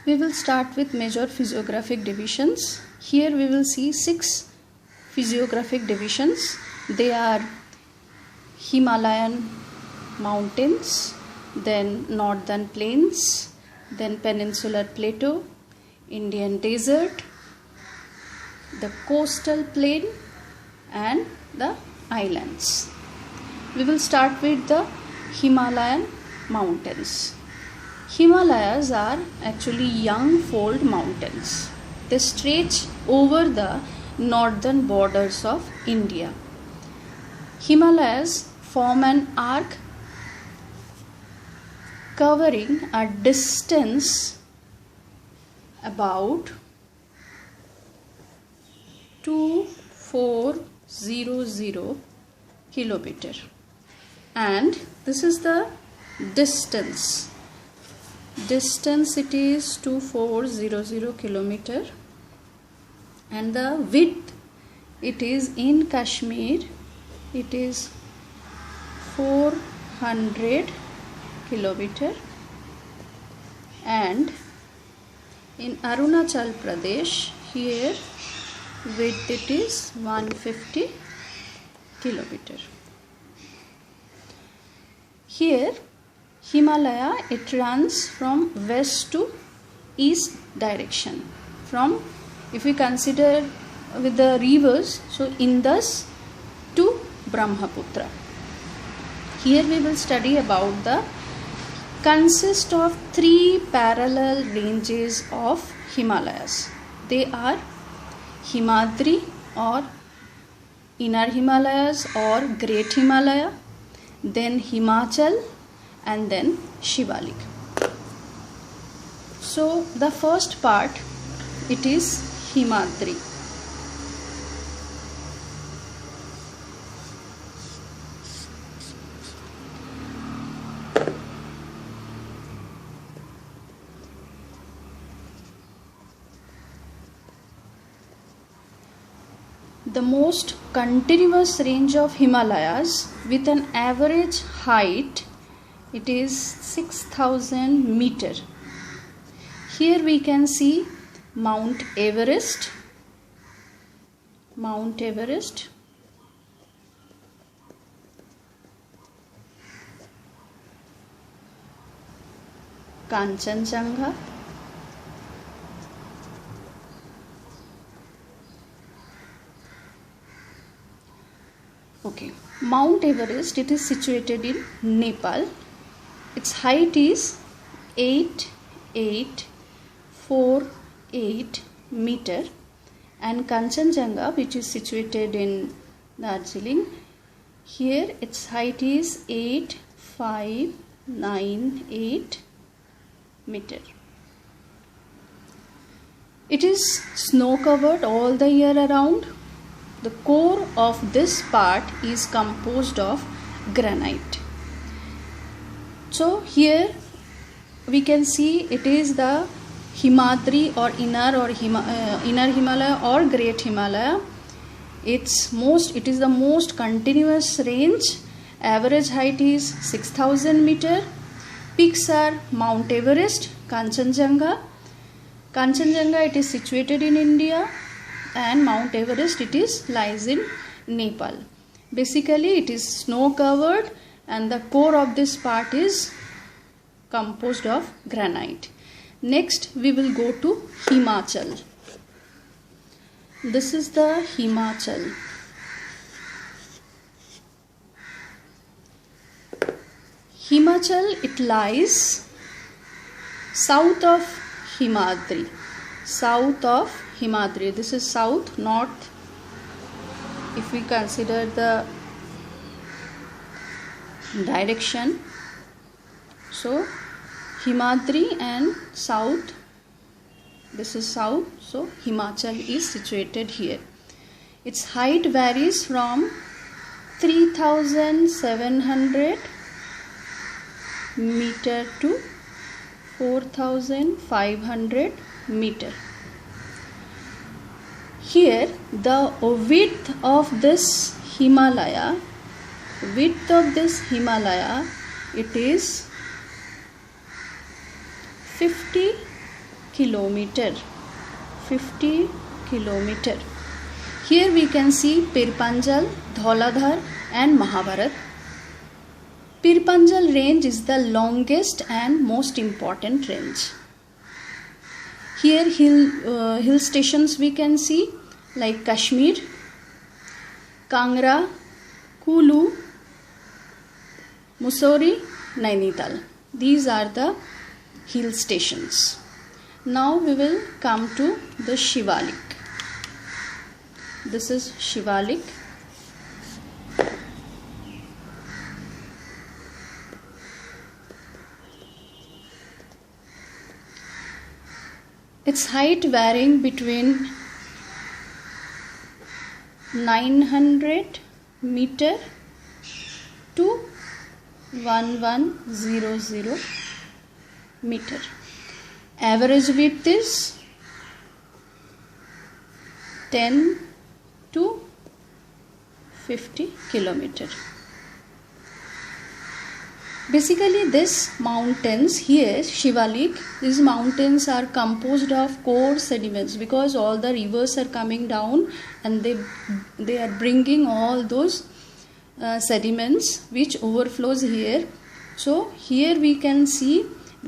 We will start with major physiographic divisions. Here we will see 6 physiographic divisions. They are Himalayan mountains, then northern plains, then peninsular plateau, Indian desert, the coastal plain and the islands. We will start with the Himalayan mountains. Himalayas are actually young fold mountains. They stretch over the northern borders of India. Himalayas form an arc covering a distance about 2400 kilometer, and this is the distance it is 2400 kilometer, and the width it is in Kashmir it is 400 kilometer, and in Arunachal Pradesh here width it is 150 kilometer. Here Himalaya, it runs from west to east direction. From, if we consider with the rivers, so Indus to Brahmaputra. Here we will study about the consist of 3 parallel ranges of Himalayas. They are Himadri or Inner Himalayas or Great Himalaya, then Himachal, and then Shivalik. So the first part it is Himadri. The most continuous range of Himalayas with an average height it is 6000 meter. Here we can see Mount Everest, Kanchenjunga, Mount Everest, it is situated in Nepal. Its height is 8848 meter, and Kanchenjunga, which is situated in Darjeeling, here its height is 8598 meter. It is snow covered all the year around. The core of this part is composed of granite. So here we can see it is the Himadri or Inner Himalaya or Great Himalaya. It is the most continuous range. Average height is 6000 meter. Peaks are Mount Everest, Kanchenjunga. Kanchenjunga, it is situated in India, and Mount Everest lies in Nepal. Basically it is snow covered, and the core of this part is composed of granite. Next we will go to Himachal. This is the Himachal. Himachal, it lies south of Himadri. This is south, north. If we consider the direction, so Himadri and south, this is south, so Himachal is situated here. Its height varies from 3700 meter to 4500 meter. Here the width of this Himalaya, it is 50 kilometer. 50 kilometer. Here we can see Pirpanjal, Dhauladhar and Mahabharat. Pirpanjal range is the longest and most important range. Here hill stations we can see like Kashmir, Kangra, Kulu, Mussoorie, Nainital. These are the hill stations. Now we will come to the Shivalik. This is Shivalik. Its height varying between 900 meter to 1100 meter. Average width is 10 to 50 kilometer. Basically this mountains here, Shivalik, these mountains are composed of core sediments because all the rivers are coming down and they are bringing all those sediments which overflows here. So here we can see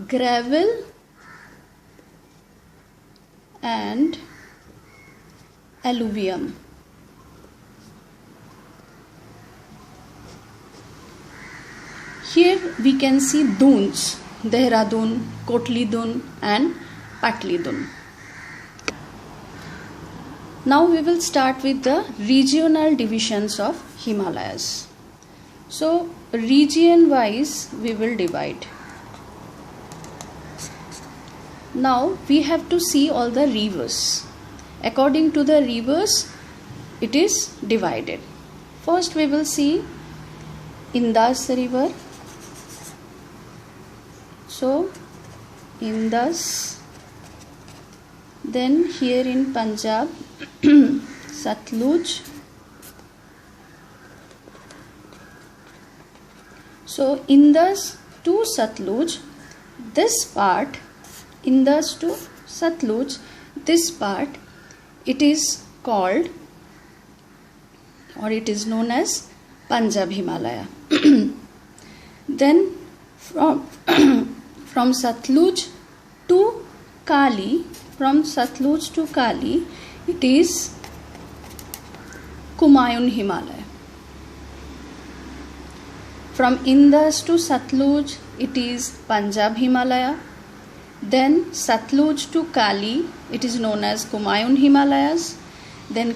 gravel and alluvium. Here we can see dunes, Dehradun, Kotli Dun and Patli Dun. Now we will start with the regional divisions of Himalayas. So region wise we will divide. Now we have to see all the rivers. According to the rivers it is divided. First we will see Indus river. So Indus, then here in Punjab Satluj. So Indus to Satluj, this part, Indus to Satluj, this part, it is called or it is known as Punjab Himalaya. Then from Satluj to Kali, from Satluj to Kali, it is Kumaun Himalaya. From Indus to Satluj, it is Punjab Himalaya. Then Satluj to Kali, it is known as Kumaun Himalayas. Then